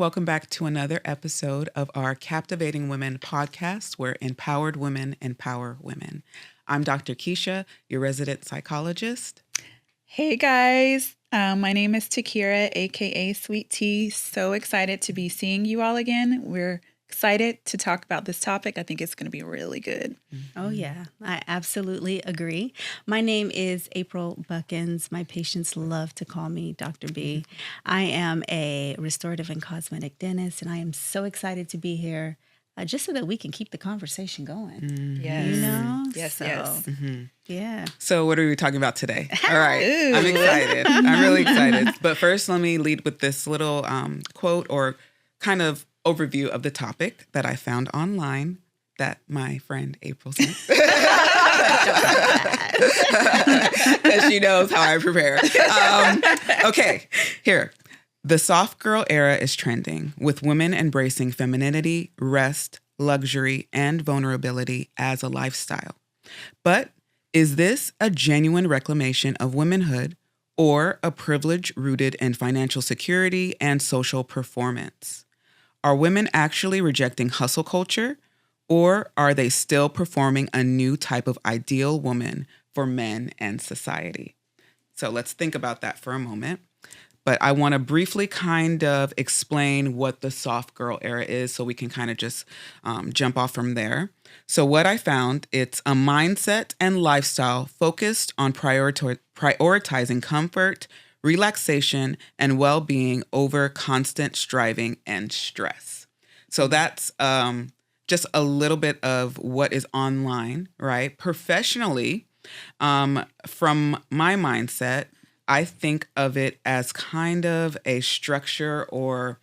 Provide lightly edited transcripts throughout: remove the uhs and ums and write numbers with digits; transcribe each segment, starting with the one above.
Welcome back to another episode of our Captivating Women podcast, where empowered women empower women. I'm Dr. Keisha, your resident psychologist. Hey guys, my name is Takira, aka Sweet Tea. So excited to be seeing you all again. We're excited to talk about this topic. I think it's going to be really good. Oh yeah, I absolutely agree. My name is April Buckins. My patients love to call me Dr. B. I am a restorative and cosmetic dentist, and I am so excited to be here. Just so that we can keep the conversation going. Yes. You know? Yes, so, yes. Yeah. So what are we talking about today? All right. I'm excited. I'm really excited. But first, let me lead with this little quote or kind of overview of the topic that I found online that my friend April sent. Because she knows how I prepare. Okay, here. The soft girl era is trending, with women embracing femininity, rest, luxury, and vulnerability as a lifestyle. But is this a genuine reclamation of womanhood or a privilege rooted in financial security and social performance? Are women actually rejecting hustle culture, or are they still performing a new type of ideal woman for men and society? So let's think about that for a moment. But I want to briefly kind of explain what the soft girl era is so we can kind of just jump off from there. So what I found, it's a mindset and lifestyle focused on prioritizing comfort, relaxation, and well-being over constant striving and stress. So that's just a little bit of what is online, right? Professionally, from my mindset, I think of it as kind of a structure or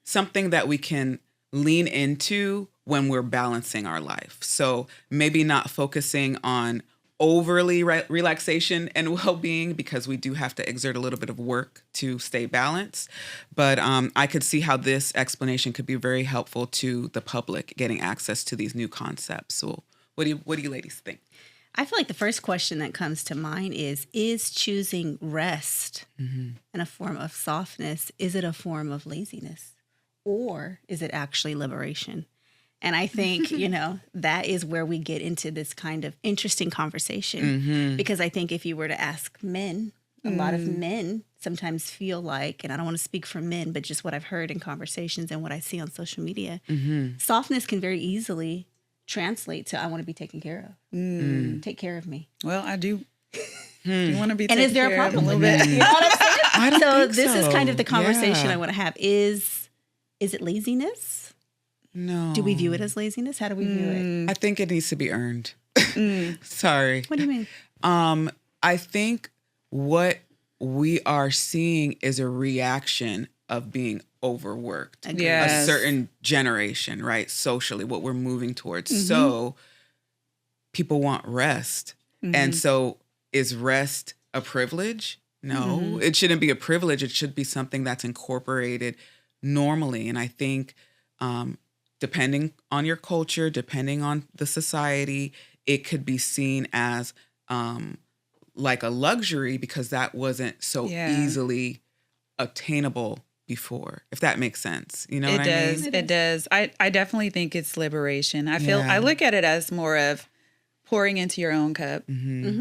something that we can lean into when we're balancing our life. So maybe not focusing on overly relaxation and well-being, because we do have to exert a little bit of work to stay balanced. But I could see how this explanation could be very helpful to the public getting access to these new concepts. So what do you ladies think? I feel like the first question that comes to mind is choosing rest and a form of softness, is it a form of laziness, or is it actually liberation? And I think, that is where we get into this kind of interesting conversation, because I think if you were to ask men, a lot of men sometimes feel like, and I don't want to speak for men, but just what I've heard in conversations and what I see on social media, softness can very easily translate to, I want to be taken care of. Take care of me. Well, I do. You want to be taken care of. And is there a problem with that? You know what I'm saying? I don't think this is kind of the conversation Yeah. I want to have. Is it laziness? No. Do we view it as laziness? How do we view it? I think it needs to be earned. Sorry. What do you mean? I think what we are seeing is a reaction of being overworked. Yes. A certain generation, right? Socially, what we're moving towards. So people want rest. And so is rest a privilege? No, it shouldn't be a privilege. It should be something that's incorporated normally. And I think depending on your culture, depending on the society, it could be seen as like a luxury, because that wasn't so easily obtainable before, if that makes sense. You know what I mean? It does. I definitely think it's liberation. I look at it as more of pouring into your own cup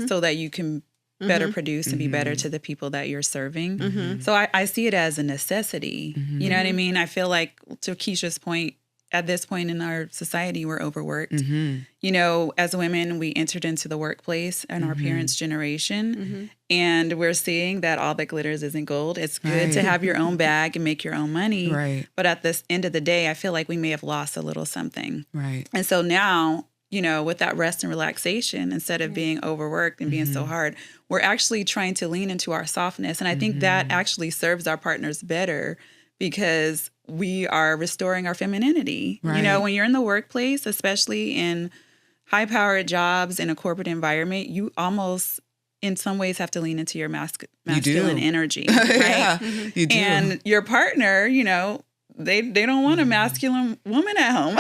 so that you can better produce and be better to the people that you're serving. So I see it as a necessity. You know what I mean? I feel like, to Keisha's point, at this point in our society, we're overworked. As women, we entered into the workplace in our parents' generation, and we're seeing that all that glitters isn't gold. It's good to have your own bag and make your own money. Right. But at this end of the day, I feel like we may have lost a little something. Right. And so now, with that rest and relaxation, instead of being overworked and being so hard, we're actually trying to lean into our softness. And I think that actually serves our partners better, because we are restoring our femininity. Right. When you're in the workplace, especially in high-powered jobs in a corporate environment, you almost, in some ways, have to lean into your masculine energy, right? You do. And your partner, they don't want a masculine woman at home.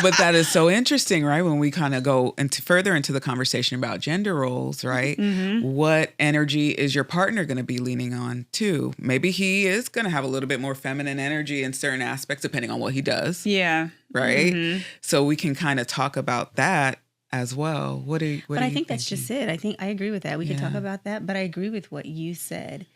But that is so interesting, right? When we kind of go further into the conversation about gender roles, right? What energy is your partner going to be leaning on too? Maybe he is going to have a little bit more feminine energy in certain aspects, depending on what he does. Yeah. Right. So we can kind of talk about that as well. But I think that's just it. I think I agree with that. We can talk about that, but I agree with what you said.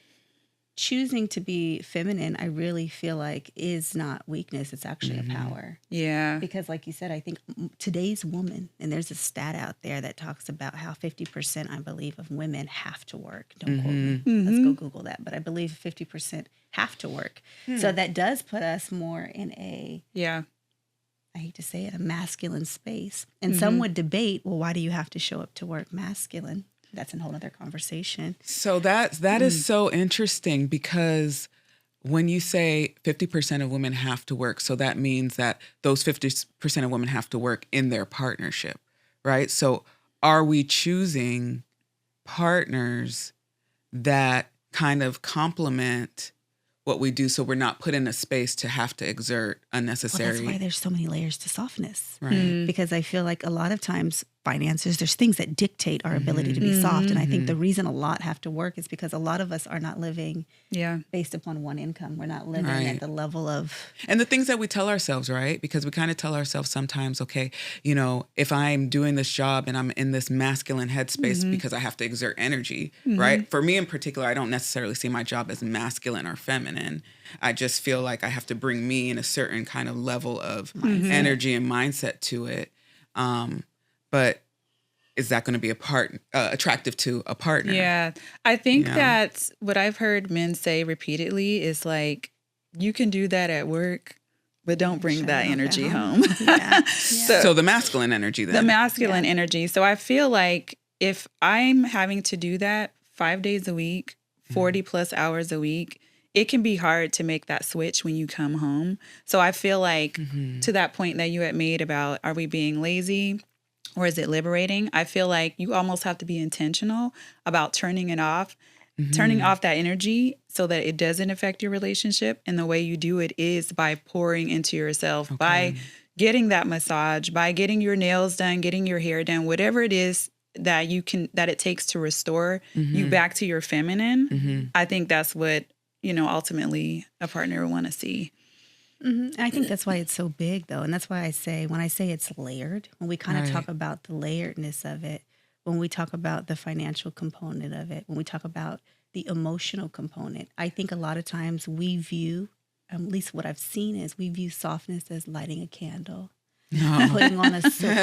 Choosing to be feminine, I really feel like is not weakness. It's actually a power. Yeah. Because like you said, I think today's woman, and there's a stat out there that talks about how 50%, I believe, of women have to work. Don't quote me. Let's go Google that. But I believe 50% have to work. So that does put us more in a, I hate to say it, a masculine space. And some would debate, well, why do you have to show up to work masculine? That's a whole other conversation. So that is so interesting, because when you say 50% of women have to work, so that means that those 50% of women have to work in their partnership, right? So are we choosing partners that kind of complement what we do, so we're not put in a space to have to exert unnecessary? Well, that's why there's so many layers to softness. Right. Because I feel like a lot of times finances, there's things that dictate our ability to be soft. And I think the reason a lot have to work is because a lot of us are not living based upon one income. We're not living at the level of... And the things that we tell ourselves, right? Because we kind of tell ourselves sometimes, okay, you know, if I'm doing this job and I'm in this masculine headspace because I have to exert energy, right? For me in particular, I don't necessarily see my job as masculine or feminine. I just feel like I have to bring me in a certain kind of level of energy and mindset to it. But is that going to be attractive to a partner? Yeah. I think that what I've heard men say repeatedly is like, you can do that at work, but don't bring that energy home. So the masculine energy then. The masculine energy. So I feel like if I'm having to do that 5 days a week, 40 plus hours a week, it can be hard to make that switch when you come home. So I feel like to that point that you had made about, are we being lazy or is it liberating? I feel like you almost have to be intentional about turning it off, turning off that energy so that it doesn't affect your relationship. And the way you do it is by pouring into yourself, by getting that massage, by getting your nails done, getting your hair done, whatever it is that it takes to restore you back to your feminine. I think that's what, ultimately a partner will want to see. I think that's why it's so big, though. And that's why when I say it's layered, when we kind of talk about the layeredness of it, when we talk about the financial component of it, when we talk about the emotional component, I think a lot of times we view, at least what I've seen is we view softness as lighting a candle. Putting on a silk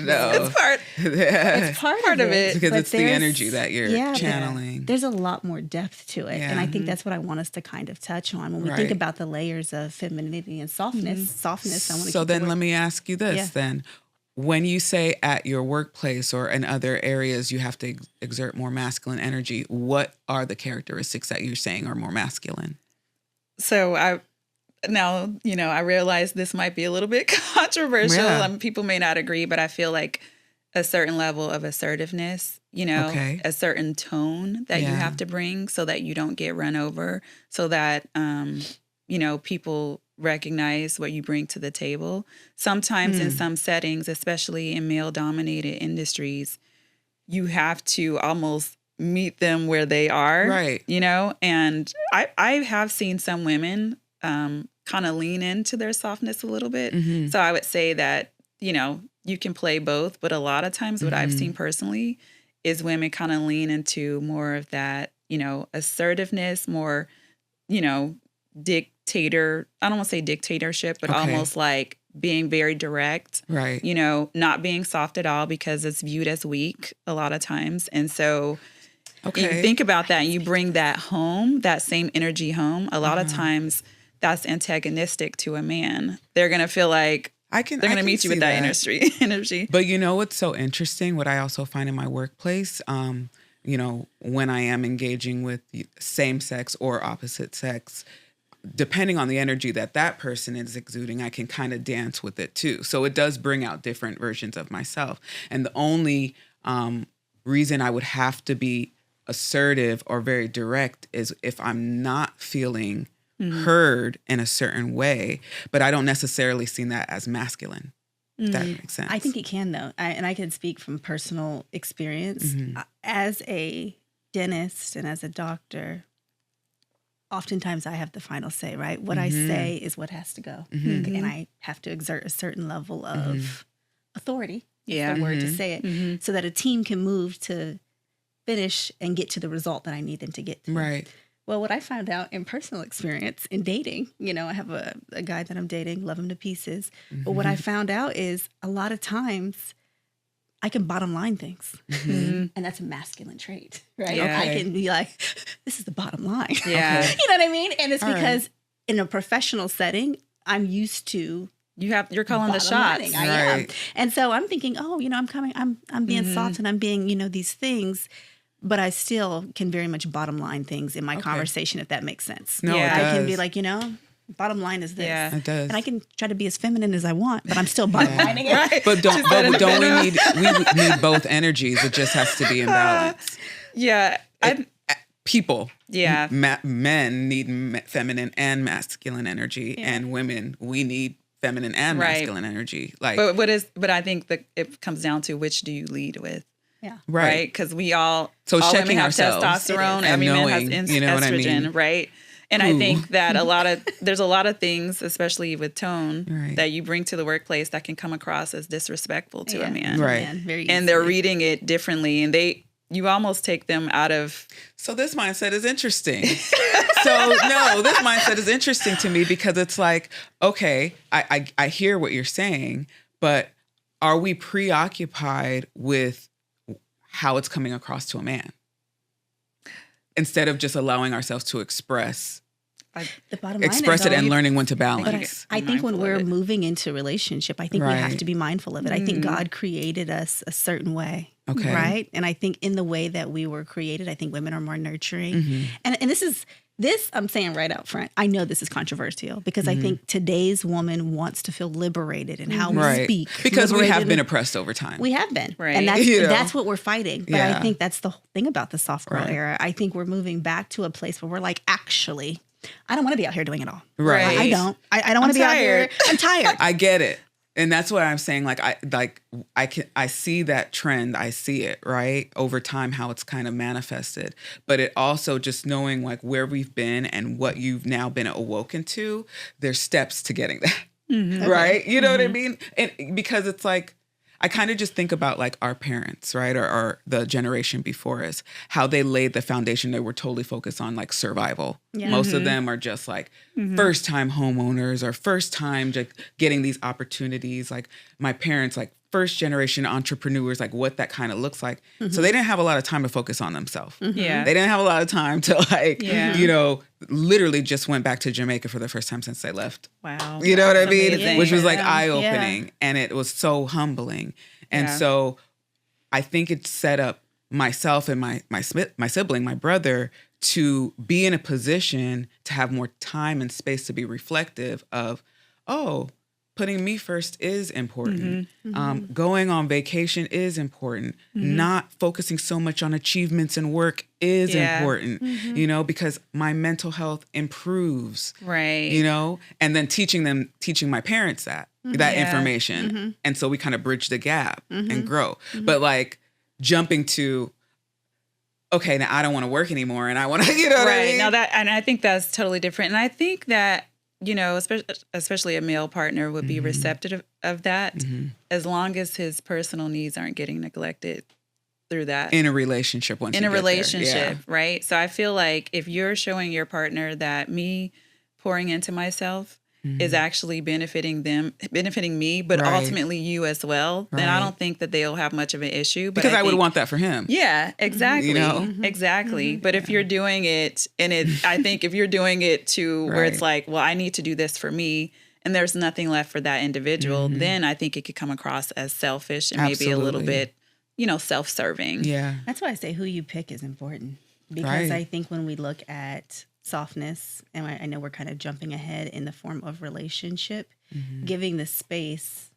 No. It's part of it. Because it's the energy that you're channeling. There's a lot more depth to it. And I think that's what I want us to kind of touch on. When we think about the layers of femininity and softness, I want to So then let me ask you this then. When you say at your workplace or in other areas you have to exert more masculine energy, what are the characteristics that you're saying are more masculine? So I realize this might be a little bit controversial. People may not agree, but I feel like a certain level of assertiveness, a certain tone that you have to bring so that you don't get run over, so that, people recognize what you bring to the table. Sometimes in some settings, especially in male-dominated industries, you have to almost meet them where they are, right? And I have seen some women kind of lean into their softness a little bit. So I would say that, you can play both, but a lot of times what I've seen personally is women kind of lean into more of that, assertiveness, more, dictator. I don't want to say dictatorship, but almost like being very direct, right? Not being soft at all because it's viewed as weak a lot of times. And so you think about that and you bring that home, that same energy home. A lot of times that's antagonistic to a man. They're going to feel like they're going to meet you with that energy. But what's so interesting, what I also find in my workplace, when I am engaging with same sex or opposite sex, depending on the energy that person is exuding, I can kind of dance with it too. So it does bring out different versions of myself. And the only reason I would have to be assertive or very direct is if I'm not feeling heard in a certain way, but I don't necessarily see that as masculine. If that makes sense. I think it can, though. I can speak from personal experience. As a dentist and as a doctor, oftentimes I have the final say, right? What I say is what has to go. And I have to exert a certain level of authority, is the word to say it, so that a team can move to finish and get to the result that I need them to get to. Right. Well, what I found out in personal experience in dating, I have a guy that I'm dating, love him to pieces. But what I found out is a lot of times I can bottom line things. And that's a masculine trait, right? Yeah. I can be like, this is the bottom line. Yeah. You know what I mean? And it's because in a professional setting, I'm used to You're calling the shots. I am. And so I'm thinking, I'm being soft and I'm being, these things. But I still can very much bottom line things in my conversation, if that makes sense. No, it does. I can be like, bottom line is this. Yeah. It does. And I can try to be as feminine as I want, but I'm still bottom lining it. Right. But don't we need both energies? It just has to be in balance. Yeah. People. Yeah. Men need feminine and masculine energy, and women, we need feminine and masculine energy. But I think that it comes down to which do you lead with? Yeah. Right. Because we all checking women have ourselves testosterone, and every man has knowing, you know what I estrogen, mean? right? And I think that there's a lot of things, especially with tone, that you bring to the workplace that can come across as disrespectful to a man. Right. Very And they're reading it differently, and you almost take them out of. So this mindset is interesting. This mindset is interesting to me because it's like, okay, I hear what you're saying, but are we preoccupied with how it's coming across to a man instead of just allowing ourselves to express the bottom line it and learning when to balance? But I think when we're moving into a relationship, I think we have to be mindful of it. I think God created us a certain way. Okay. Right. And I think in the way that we were created, I think women are more nurturing. And this I'm saying right out front. I know this is controversial because I think today's woman wants to feel liberated in how we speak. Because we have been oppressed over time. We have been. Right. And that's what we're fighting. But I think that's the whole thing about the soft girl era. I think we're moving back to a place where we're like, actually, I don't want to be out here doing it all. Right. I don't. I don't want to be out here. I'm tired. I get it. And that's what I'm saying. I see that trend. I see it, right? Over time, how it's kind of manifested. But it also just knowing like where we've been and what you've now been awoken to, there's steps to getting that. Right? You know what I mean? And because it's like, I kind of just think about like our parents, right? Or the generation before us, how they laid the foundation. They were totally focused on like survival. Yeah. Most of them are just like first time homeowners or first time just getting these opportunities. Like my parents, like first generation entrepreneurs, like what that kind of looks like. So they didn't have a lot of time to focus on themselves. Yeah. They didn't have a lot of time to like, literally just went back to Jamaica for the first time since they left. Wow. You know what I mean? Amazing. Which was like eye-opening and it was so humbling. And so I think it set up myself and my sibling, my brother, to be in a position to have more time and space to be reflective of, putting me first is important. Going on vacation is important. Not focusing so much on achievements and work is important, because my mental health improves. Right. And then teaching my parents that information. And so we kind of bridge the gap and grow. But like jumping to, okay, now I don't want to work anymore and I want to, what I mean? Now and I think that's totally different. And I think that, especially a male partner would be receptive of that as long as his personal needs aren't getting neglected through that. In a relationship, right? So I feel like if you're showing your partner that me pouring into myself is actually benefiting me, but ultimately you as well, then I don't think that they'll have much of an issue. But because I would want that for him. Yeah, exactly. Exactly. But if you're doing it, I think if you're doing it to where it's like, well, I need to do this for me, and there's nothing left for that individual, then I think it could come across as selfish and maybe a little bit, self-serving. Yeah. That's why I say who you pick is important. Because I think when we look at softness, and I know we're kind of jumping ahead in the form of relationship, giving the space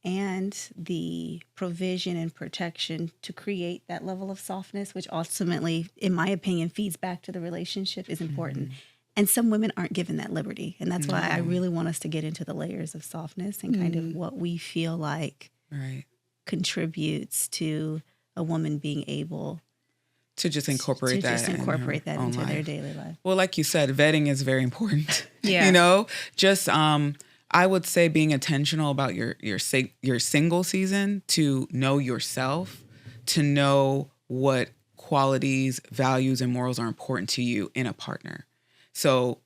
and the provision and protection to create that level of softness, which ultimately, in my opinion, feeds back to the relationship, is important. And some women aren't given that liberty. And that's why I really want us to get into the layers of softness and kind of what we feel like contributes to a woman being able to just incorporate that into their daily life. Well, like you said, vetting is very important. Yeah. You know, just I would say being intentional about your single season, to know yourself, to know what qualities, values, and morals are important to you in a partner. So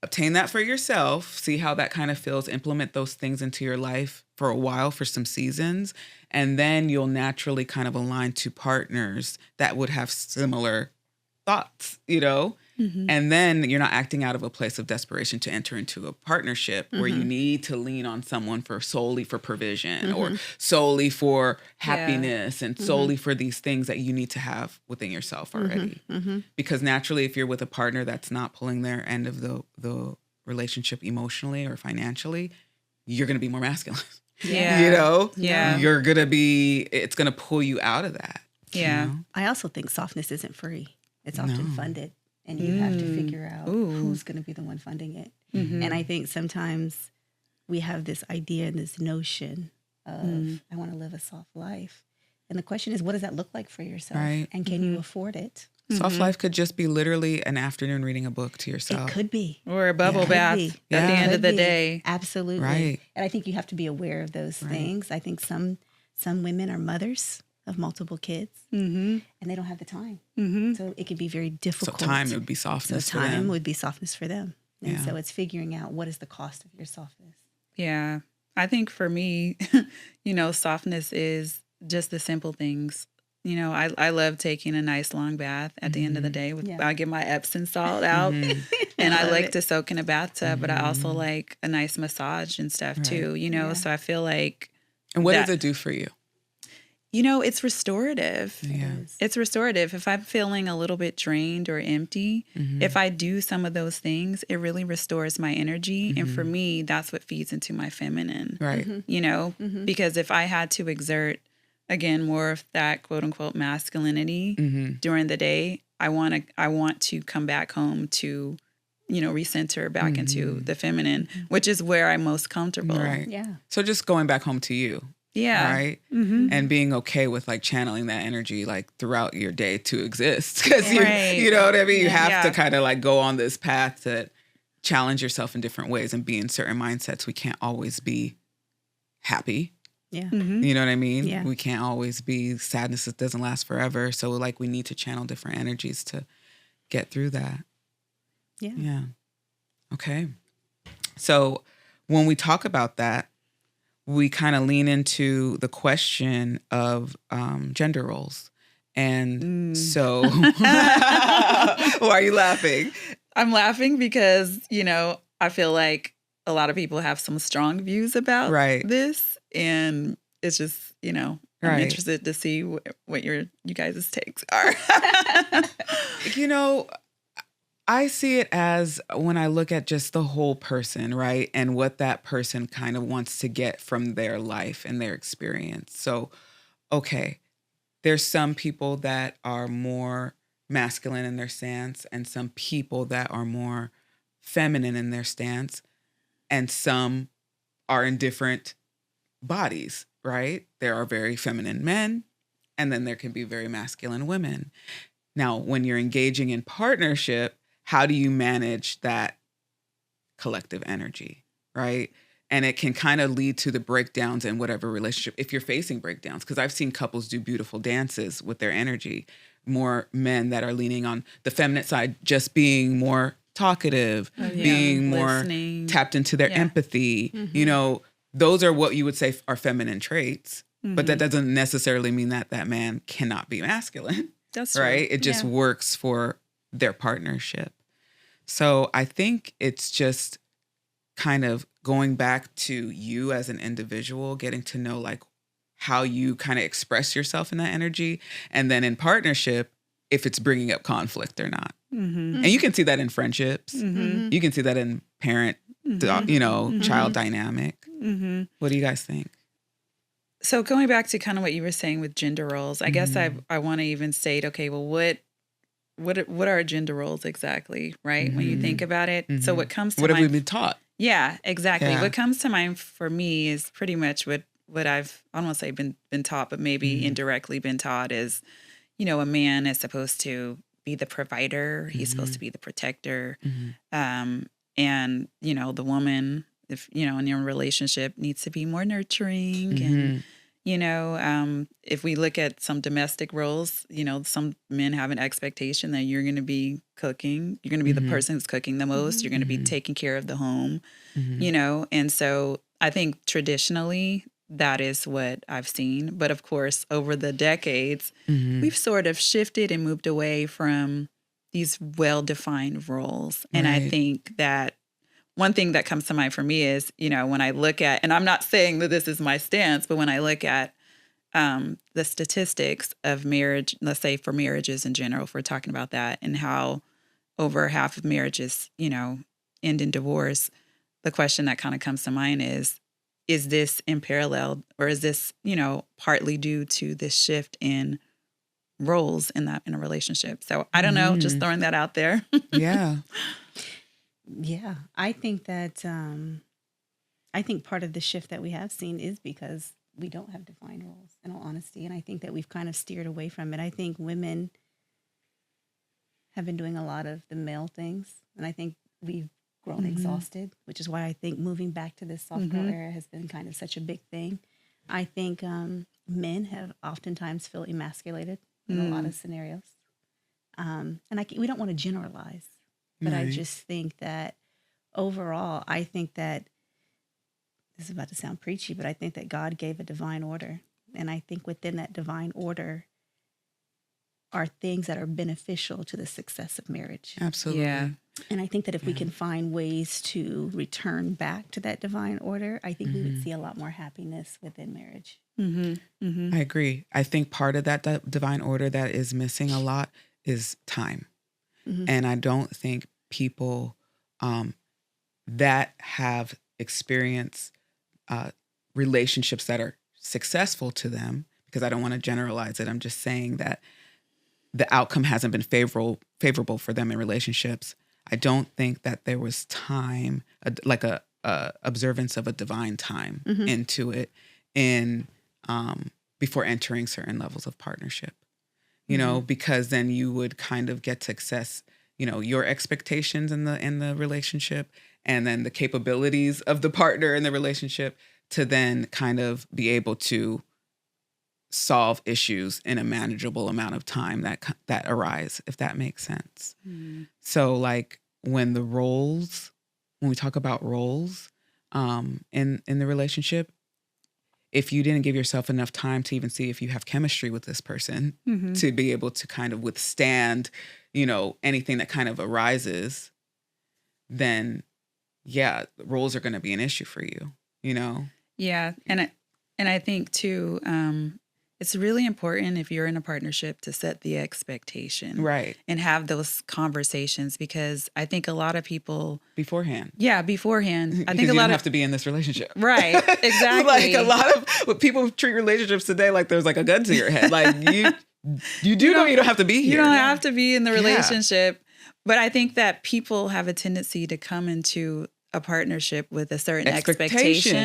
obtain that for yourself, see how that kind of feels, implement those things into your life for a while, for some seasons, and then you'll naturally kind of align to partners that would have similar thoughts, you know? And then you're not acting out of a place of desperation to enter into a partnership where you need to lean on someone solely for provision or solely for happiness and solely for these things that you need to have within yourself already. Because naturally, if you're with a partner that's not pulling their end of the relationship emotionally or financially, you're going to be more masculine. Yeah. You know? Yeah. It's going to pull you out of that. Yeah. You know? I also think softness isn't free. It's often funded. And you have to figure out who's going to be the one funding it. And I think sometimes we have this idea and this notion of, I want to live a soft life. And the question is, what does that look like for yourself? Right. And can you afford it? Soft life could just be literally an afternoon reading a book to yourself. It could be. Or a bubble bath at the end of the day. Absolutely. Right. And I think you have to be aware of those things. I think some women are mothers of multiple kids, and they don't have the time. So it can be very difficult. So time would be softness for them. Time would be softness for them. And Yeah. so it's figuring out what is the cost of your softness. Yeah. I think for me, softness is just the simple things. I love taking a nice long bath at the end of the day. I get my Epsom salt out, and I like to soak in a bathtub, but I also like a nice massage and stuff too, So I feel like. And what does it do for you? It's restorative. Yeah. It's restorative. If I'm feeling a little bit drained or empty, if I do some of those things, it really restores my energy. And for me, that's what feeds into my feminine. Right. Because if I had to exert, again, more of that quote unquote masculinity during the day, I want to come back home to, recenter back into the feminine, which is where I'm most comfortable. Right. Yeah. So just going back home to you. Yeah. Right. And being okay with like channeling that energy like throughout your day to exist. Because you know what I mean? You have to kind of like go on this path to challenge yourself in different ways and be in certain mindsets. We can't always be happy. Yeah. You know what I mean? Yeah. We can't always be sadness that doesn't last forever. So like we need to channel different energies to get through that. Yeah. Yeah. Okay. So when we talk about that, we kind of lean into the question of gender roles. And so why are you laughing? I'm laughing because, I feel like a lot of people have some strong views about this. And it's just, I'm interested to see what you guys' takes are. I see it as when I look at just the whole person, right? And what that person kind of wants to get from their life and their experience. So, okay, there's some people that are more masculine in their stance and some people that are more feminine in their stance. And some are in different bodies, right? There are very feminine men, and then there can be very masculine women. Now, when you're engaging in partnership, how do you manage that collective energy, right? And it can kind of lead to the breakdowns in whatever relationship, if you're facing breakdowns, because I've seen couples do beautiful dances with their energy. More men that are leaning on the feminine side, just being more talkative, being more listening, tapped into their empathy. Those are what you would say are feminine traits, but that doesn't necessarily mean that that man cannot be masculine. That's right. It just works for their partnership. So I think it's just kind of going back to you as an individual, getting to know like how you kind of express yourself in that energy. And then in partnership, if it's bringing up conflict or not. And you can see that in friendships. You can see that in parent, child dynamic. What do you guys think? So going back to kind of what you were saying with gender roles, I guess I want to even state, okay, well, what are gender roles exactly, right? When you think about it. So what comes to what mind, have we been taught? Yeah, exactly. Yeah. What comes to mind for me is pretty much what I've, I don't want to say been taught, but maybe indirectly been taught is, a man is supposed to be the provider. He's supposed to be the protector. And, the woman, if, in your relationship, needs to be more nurturing. And, if we look at some domestic roles, some men have an expectation that you're going to be cooking. You're going to be the person who's cooking the most. You're going to be taking care of the home, and so I think traditionally that is what I've seen. But of course, over the decades, we've sort of shifted and moved away from these well-defined roles. And I think that one thing that comes to mind for me is, when I look at, and I'm not saying that this is my stance, but when I look at the statistics of marriage, let's say for marriages in general, if we're talking about that, and how over half of marriages, end in divorce, the question that kind of comes to mind is this in parallel, or is this, partly due to this shift in roles in a relationship? So I don't know, just throwing that out there. Yeah. Yeah, I think that I think part of the shift that we have seen is because we don't have defined roles, in all honesty, and I think that we've kind of steered away from it. I think women have been doing a lot of the male things, and I think we've grown exhausted, which is why I think moving back to this soft girl era has been kind of such a big thing. I think men have oftentimes feel emasculated in a lot of scenarios, and we don't want to generalize. But I just think that overall, I think that, this is about to sound preachy, but I think that God gave a divine order. And I think within that divine order are things that are beneficial to the success of marriage. Absolutely. Yeah. And I think that if we can find ways to return back to that divine order, I think we would see a lot more happiness within marriage. I agree. I think part of that divine order that is missing a lot is time. And I don't think people that have experienced relationships that are successful to them, because I don't want to generalize it. I'm just saying that the outcome hasn't been favorable for them in relationships. I don't think that there was time, like a observance of a divine time into it in before entering certain levels of partnership. Because then you would kind of get to assess, your expectations in the relationship, and then the capabilities of the partner in the relationship to then kind of be able to solve issues in a manageable amount of time that arise, if that makes sense. So like when we talk about roles in the relationship, if you didn't give yourself enough time to even see if you have chemistry with this person to be able to kind of withstand, anything that kind of arises, then roles are going to be an issue for you, Yeah. And I think too, it's really important if you're in a partnership to set the expectation. Right. And have those conversations, because I think a lot of people beforehand. Yeah, beforehand. I think you don't have to be in this relationship. Right. Exactly. Like a lot of people treat relationships today like there's like a gun to your head. Like you know you don't have to be here. You don't have to be in the relationship. But I think that people have a tendency to come into a partnership with a certain expectation.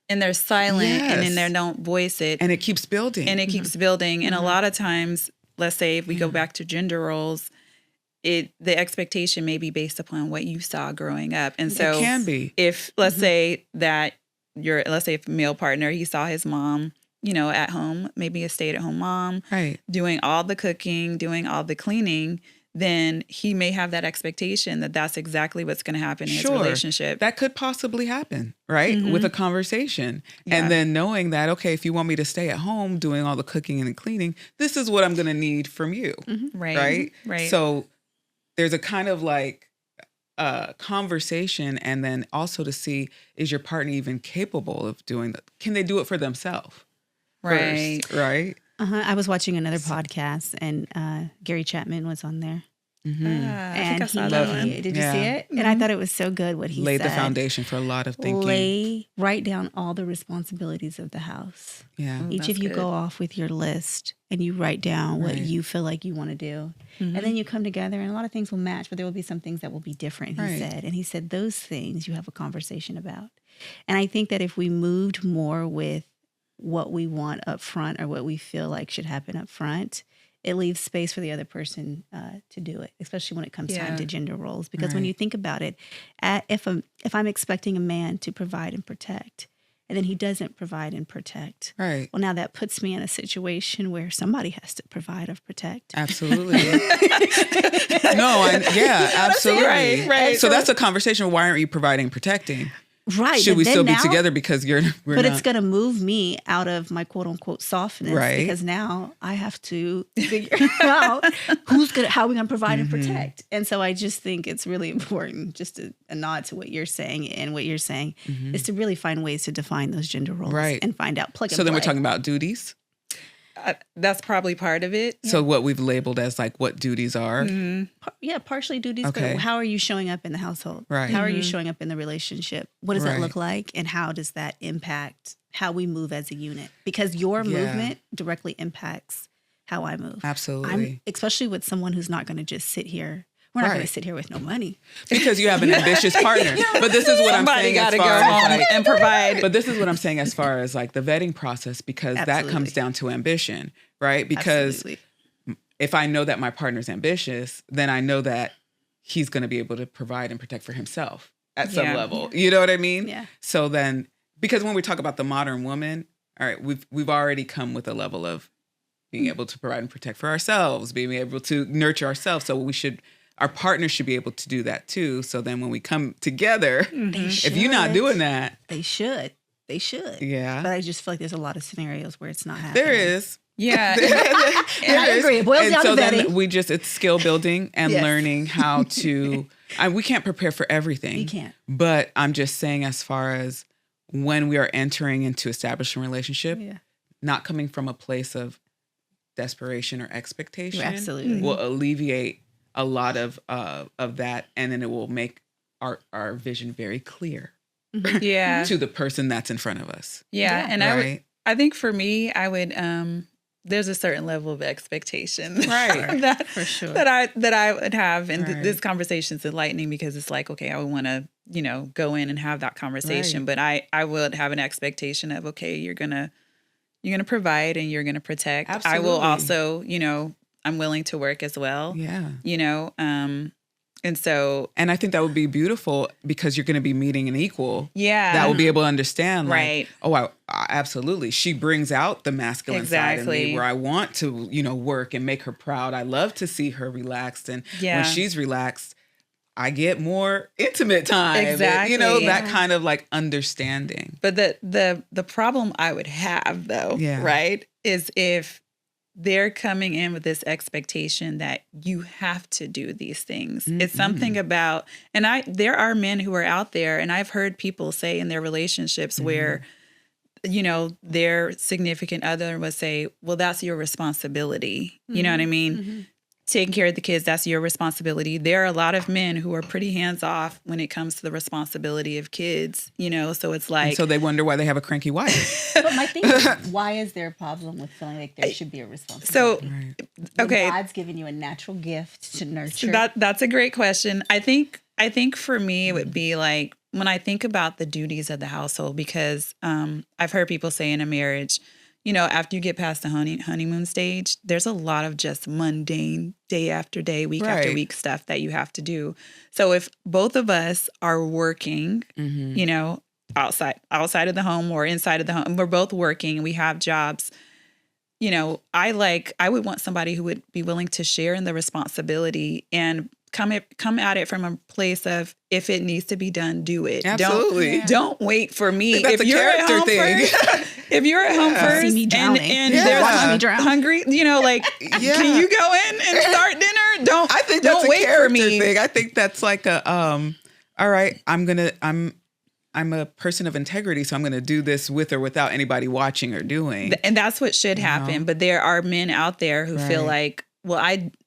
And they're silent. Yes. And then they don't voice it. And it keeps building. And a lot of times, let's say if we go back to gender roles, the expectation may be based upon what you saw growing up. And so it can be. If let's say that let's say if a male partner, he saw his mom, at home, maybe a stay-at-home mom, right, doing all the cooking, doing all the cleaning, then he may have that expectation that that's exactly what's going to happen in his relationship. That could possibly happen, right? With a conversation. Yeah. And then knowing that, okay, if you want me to stay at home doing all the cooking and the cleaning, this is what I'm going to need from you. Right. So there's a kind of like conversation, and then also to see, is your partner even capable of doing that? Can they do it for themselves? Right. First, right. I was watching another podcast, and Gary Chapman was on there. I think I saw that one. Did you see it? And I thought it was so good what he laid said. the foundation for a lot of thinking. Write down all the responsibilities of the house. Yeah. Each of you go off with your list and you write down what you feel like you want to do. And then you come together and a lot of things will match, but there will be some things that will be different, he said. And he said those things you have a conversation about. And I think that if we moved more with what we want up front or what we feel like should happen up front, it leaves space for the other person to do it, especially when it comes time to gender roles. Because when you think about it, if I'm expecting a man to provide and protect, and then he doesn't provide and protect, well, now that puts me in a situation where somebody has to provide or protect. Absolutely. Absolutely. Right. So that's a conversation. Why aren't you providing and protecting? Right. Should we still be together because we're not? It's going to move me out of my quote unquote softness, because now I have to figure out how we're going to provide and protect. And so I just think it's really important, just a nod to what you're saying, and what you're saying is to really find ways to define those gender roles and find out plug and play. So then we're talking about duties. That's probably part of it. So what we've labeled as like what duties are. Partially duties, Okay. but how are you showing up in the household? Right. How are you showing up in the relationship? What does that look like? And how does that impact how we move as a unit? Because your movement directly impacts how I move. Absolutely. Especially with someone who's not going to just sit here. We're not going to sit here with no money. Because you have an ambitious partner. But this is what I'm saying as far as like, and provide. But this is what I'm saying as far as like the vetting process, because that comes down to ambition, right? Because if I know that my partner's ambitious, then I know that he's going to be able to provide and protect for himself at some level. You know what I mean? Yeah. So then, because when we talk about the modern woman, all right, we've already come with a level of being able to provide and protect for ourselves, being able to nurture ourselves. So our partner should be able to do that too. So then when we come together, if you're not doing that. They should. Yeah. But I just feel like there's a lot of scenarios where it's not happening. There is. Yeah. And I agree. It boils down to vetting. Then it's skill building and learning how to, we can't prepare for everything. You can't. But I'm just saying, as far as when we are entering into establishing a relationship, not coming from a place of desperation or expectation Absolutely. will alleviate a lot of that, and then it will make our vision very clear to the person that's in front of us. And I think for me, I would there's a certain level of expectation that for sure that I would have, and this conversation's enlightening, because it's like, okay, I would want to go in and have that conversation, but I would have an expectation of, okay, you're gonna provide and you're gonna protect. Absolutely. I will also I'm willing to work as well. And I think that would be beautiful, because you're going to be meeting an equal. That will be able to understand. Like, I absolutely. She brings out the masculine side of me, where I want to, work and make her proud. I love to see her relaxed. And when she's relaxed, I get more intimate time. Exactly. That kind of like understanding. But the problem I would have though, is if they're coming in with this expectation that you have to do these things. It's something about, and there are men who are out there, and I've heard people say in their relationships where, their significant other would say, well, that's your responsibility. You know what I mean? Taking care of the kids, that's your responsibility. There are a lot of men who are pretty hands-off when it comes to the responsibility of kids, so it's like... And so they wonder why they have a cranky wife. But my thing is, why is there a problem with feeling like there should be a responsibility? So, okay. God's given you a natural gift to nurture. That's a great question. I think for me, it would be like, when I think about the duties of the household, because I've heard people say in a marriage, after you get past the honeymoon stage, there's a lot of just mundane day after day, week after week stuff that you have to do. So if both of us are working, outside of the home or inside of the home, we're both working and we have jobs, I would want somebody who would be willing to share in the responsibility and come at it from a place of, if it needs to be done, do it. Absolutely. Don't wait for me. That's if you're at home thing. first, if you're at home first and there's hungry, can you go in and start dinner? I think that's a character thing. I think that's like a all right, I'm a person of integrity, so I'm going to do this with or without anybody watching or doing. And that's what should happen. But there are men out there who feel like, well,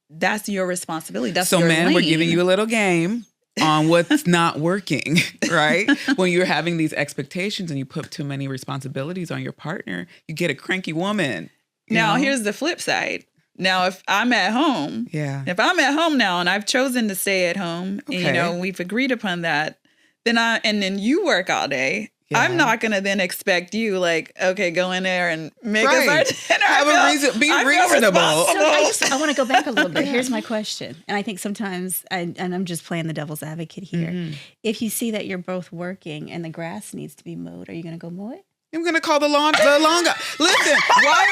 that's your responsibility. That's so your men, lane. we're giving you a little game on what's not working, right? When you're having these expectations and you put too many responsibilities on your partner, you get a cranky woman. Now, know? here's the flip side. Now, if I'm at home, if I'm at home now and I've chosen to stay at home, and, you know, we've agreed upon that, then you work all day. Yeah. I'm not going to then expect you like, okay, go in there and make us our dinner. Have a reason. Be reasonable. So I want to go back a little bit. Here's my question. And I think sometimes, and I'm just playing the devil's advocate here. Mm-hmm. If you see that you're both working and the grass needs to be mowed, are you going to go mow it? I'm going to call the lawn guy. Listen, why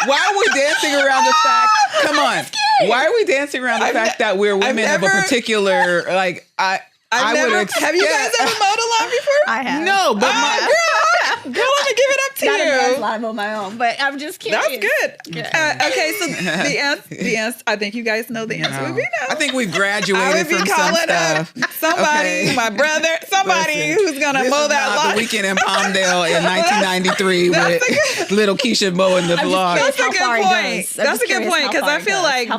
are we dancing around the fact, come on. Why are we dancing around the fact that we're women of a particular, like, have you guys ever mowed a lawn before? I have. No, but girl, I'm gonna give it up to you. A lot of my own, but I'm just curious. That's good. Okay, so the answer. I think you guys know the answer would be no. I think we've graduated from some stuff. Somebody, my brother, somebody who's gonna mow that lawn. The weekend in Palmdale in 1993 with little Keisha mowing the lawn. That's a good point. That's a good point because I feel like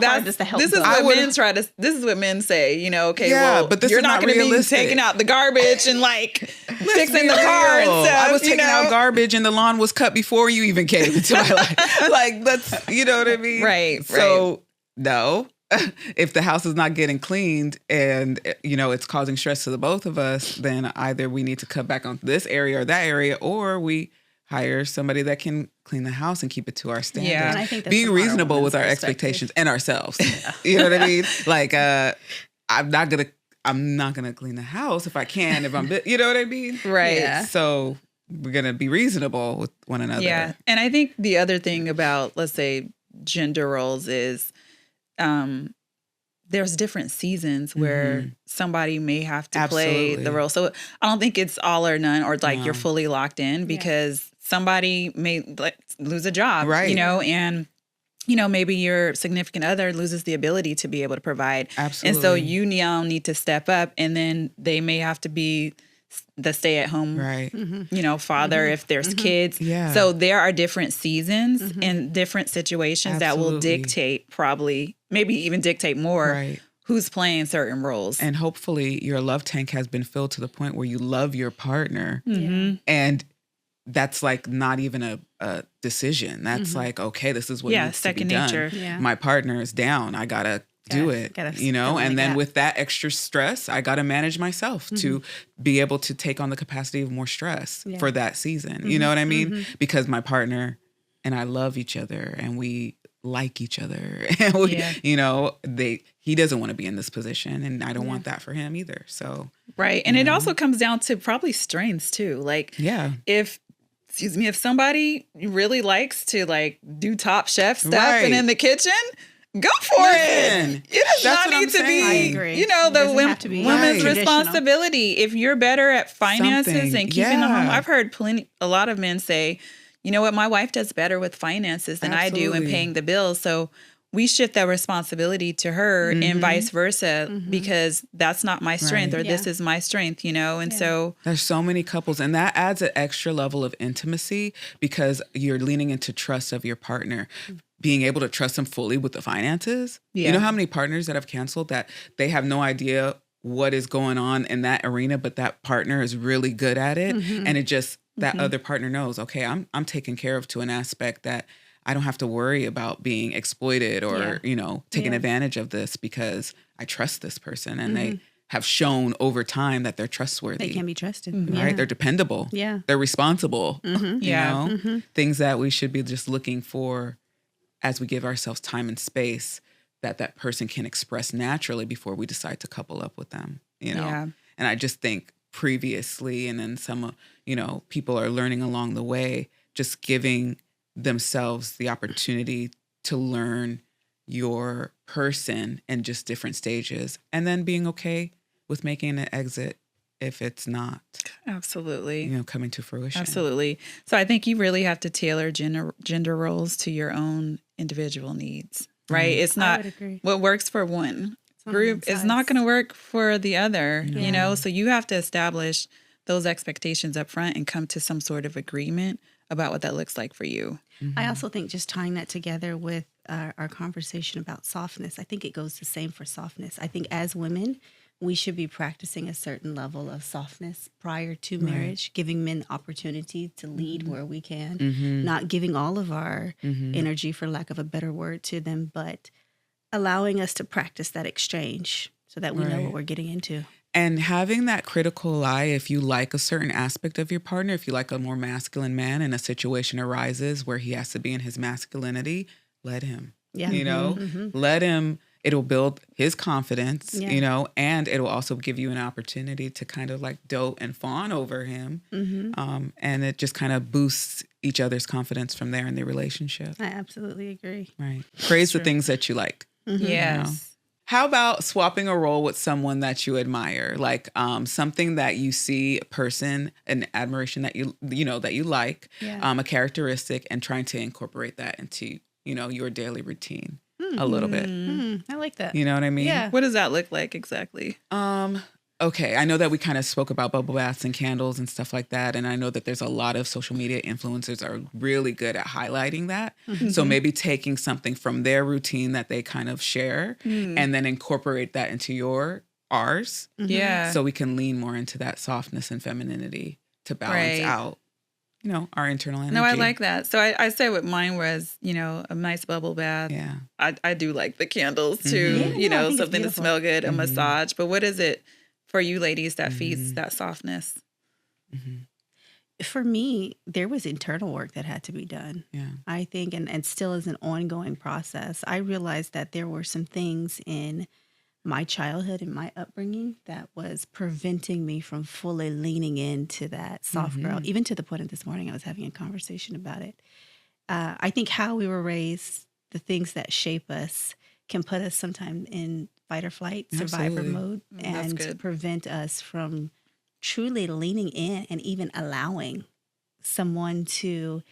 this is what men say. You know, okay, well, but you're not going to be taking out the garbage and like fixing the car and stuff. I was taking out garbage and the lawn was cut before you even came into my life. Like, that's, you know what I mean? Right. So, no. If the house is not getting cleaned and, you know, it's causing stress to the both of us, then either we need to cut back on this area or that area, or we hire somebody that can clean the house and keep it to our standards. Yeah, and I think that's being reasonable with our expectations and ourselves. Yeah. You know what I mean? Like, I'm not gonna clean the house if I can, if I'm, you know what I mean? Right. Yeah. So we're gonna be reasonable with one another. Yeah. And I think the other thing about, let's say, gender roles is there's different seasons where somebody may have to play the role. So I don't think it's all or none, or like you're fully locked in, because somebody may lose a job, right? You know, and you know, maybe your significant other loses the ability to be able to provide. Absolutely. And so you now need to step up, and then they may have to be the stay-at-home, right? You know, father if there's kids. Yeah. So there are different seasons and different situations that will dictate, probably, maybe even dictate more, who's playing certain roles. And hopefully your love tank has been filled to the point where you love your partner, and that's like not even a decision. That's like, okay, this is what needs to be done. Second nature. Yeah. My partner is down. I gotta do it, you know, and then with that extra stress, I got to manage myself to be able to take on the capacity of more stress for that season. You know what I mean? Because my partner and I love each other and we like each other, and we, you know, he doesn't want to be in this position, and I don't want that for him either. So, right. And it also comes down to probably strengths too. Like, if somebody really likes to like do top chef stuff and in the kitchen, go for it. It does not need to be, you know, the women's responsibility. If you're better at finances and keeping the home, I've heard a lot of men say, you know what, my wife does better with finances than I do in paying the bills. So we shift that responsibility to her and vice versa, because that's not my strength or this is my strength, you know? And so there's so many couples, and that adds an extra level of intimacy because you're leaning into trust of your partner. Being able to trust them fully with the finances. Yeah. You know how many partners that have canceled that they have no idea what is going on in that arena, but that partner is really good at it. And it just, that other partner knows, okay, I'm taken care of to an aspect that I don't have to worry about being exploited or, you know, taking advantage of this, because I trust this person and they have shown over time that they're trustworthy. They can be trusted. Right? They're dependable. Yeah. They're responsible. You know? Things that we should be just looking for as we give ourselves time and space, that person can express naturally before we decide to couple up with them, you know? Yeah. And I just think previously, and then some, you know, people are learning along the way, just giving themselves the opportunity to learn your person in just different stages, and then being okay with making an exit if it's not absolutely, you know, coming to fruition. Absolutely. So I think you really have to tailor gender roles to your own individual needs, right? It's not what works for one group is not going to work for the other, you know? So you have to establish those expectations up front and come to some sort of agreement about what that looks like for you. I also think just tying that together with our conversation about softness, I think it goes the same for softness. I think as women, we should be practicing a certain level of softness prior to marriage, giving men opportunity to lead where we can, not giving all of our energy, for lack of a better word, to them, but allowing us to practice that exchange so that we know what we're getting into. And having that critical eye, if you like a certain aspect of your partner, if you like a more masculine man and a situation arises where he has to be in his masculinity, let him, you know, let him. It'll build his confidence, you know, and it'll also give you an opportunity to kind of like dote and fawn over him. And it just kind of boosts each other's confidence from there in their relationship. I absolutely agree. Right. Praise the things that you like. Yes. You know? How about swapping a role with someone that you admire? Like something that you see a person, an admiration that you know, that you like, a characteristic, and trying to incorporate that into, you know, your daily routine. A little bit. I like that. You know what I mean? Yeah. What does that look like exactly? Okay. I know that we kind of spoke about bubble baths and candles and stuff like that. And I know that there's a lot of social media influencers are really good at highlighting that. So maybe taking something from their routine that they kind of share and then incorporate that into ours. Yeah. So we can lean more into that softness and femininity to balance out, you know, our internal energy. No, I like that. So I say what mine was, you know, a nice bubble bath. Yeah. I do like the candles too, you know, something to smell good, a massage. But what is it for you ladies that feeds that softness? For me, there was internal work that had to be done. Yeah. I think, and still is an ongoing process. I realized that there were some things in my childhood and my upbringing that was preventing me from fully leaning into that soft girl, even to the point of this morning I was having a conversation about it. I think how we were raised, the things that shape us can put us sometimes in fight or flight, survivor mode, and prevent us from truly leaning in and even allowing someone to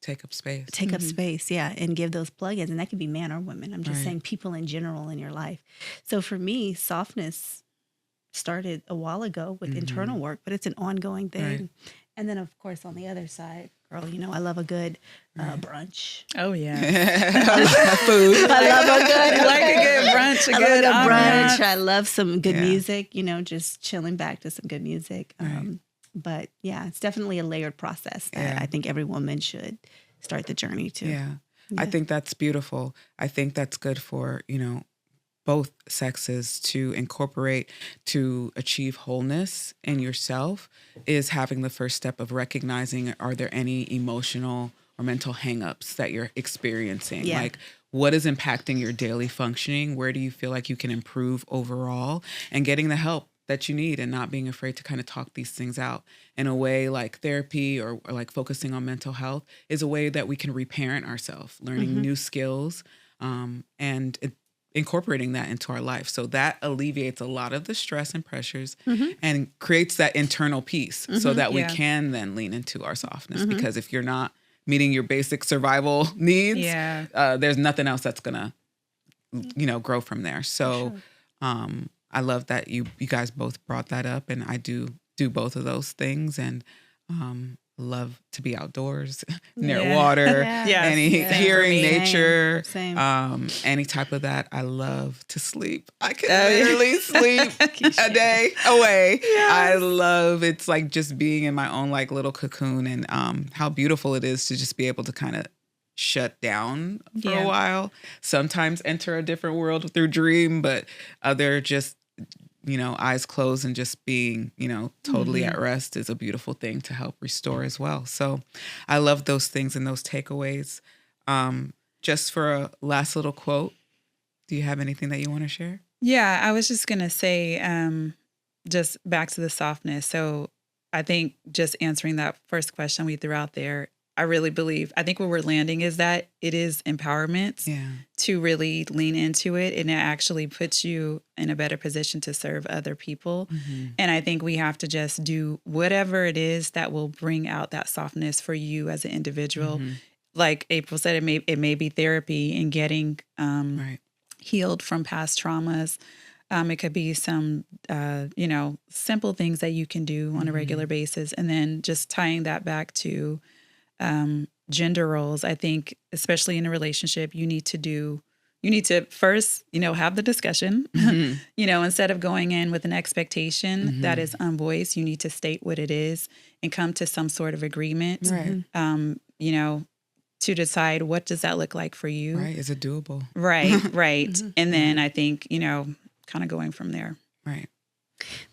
take up space. Take up space, and give those plugins. And that could be man or women. I'm just saying people in general in your life. So for me, softness started a while ago with internal work, but it's an ongoing thing. Right. And then, of course, on the other side, girl, you know, I love a good brunch. Oh, yeah. Food. I love a good, I like a good brunch, a good brunch. I love some good music, you know, just chilling back to some good music. But yeah, it's definitely a layered process that I think every woman should start the journey to. Yeah. I think that's beautiful. I think that's good for, you know, both sexes to incorporate to achieve wholeness in yourself is having the first step of recognizing, are there any emotional or mental hangups that you're experiencing? Yeah. Like, what is impacting your daily functioning? Where do you feel like you can improve overall? And getting the help that you need and not being afraid to kind of talk these things out in a way like therapy or like focusing on mental health is a way that we can reparent ourselves, learning new skills and incorporating that into our life. So that alleviates a lot of the stress and pressures and creates that internal peace so that we can then lean into our softness. Because if you're not meeting your basic survival needs, there's nothing else that's going to, you know, grow from there. So I love that you guys both brought that up, and I do both of those things, and love to be outdoors, near water, hearing nature, any type of that. I love to sleep. I can literally sleep a day away. I love it's like just being in my own like little cocoon, and how beautiful it is to just be able to kind of shut down for a while. Sometimes enter a different world through dream, but other just, you know, eyes closed and just being, you know, totally at rest is a beautiful thing to help restore as well. So I love those things and those takeaways. Just for a last little quote, do you have anything that you want to share? Yeah, I was just going to say, just back to the softness. So I think just answering that first question we threw out there, I really believe, I think where we're landing is that it is empowerment to really lean into it. And it actually puts you in a better position to serve other people. And I think we have to just do whatever it is that will bring out that softness for you as an individual. Like April said, it may be therapy and getting healed from past traumas. It could be some, you know, simple things that you can do on a regular basis. And then just tying that back to gender roles. I think, especially in a relationship, you need to first, have the discussion, instead of going in with an expectation that is unvoiced, you need to state what it is and come to some sort of agreement, right. To decide what does that look like for you. Right. Is it doable? Right. Right. And then I think, kind of going from there. Right.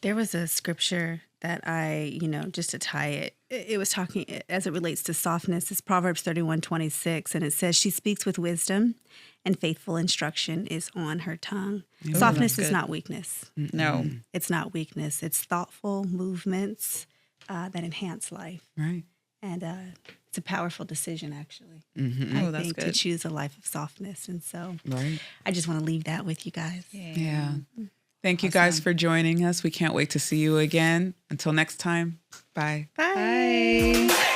There was a scripture that I, just to tie it was talking as it relates to softness. It's Proverbs 31:26, and it says, "She speaks with wisdom, and faithful instruction is on her tongue." Ooh, softness is not weakness. No, it's not weakness. It's thoughtful movements that enhance life. Right. And it's a powerful decision, actually. I think to choose a life of softness. And so right. I just want to leave that with you guys. Yeah. Thank you guys for joining us. We can't wait to see you again. Until next time, bye. Bye.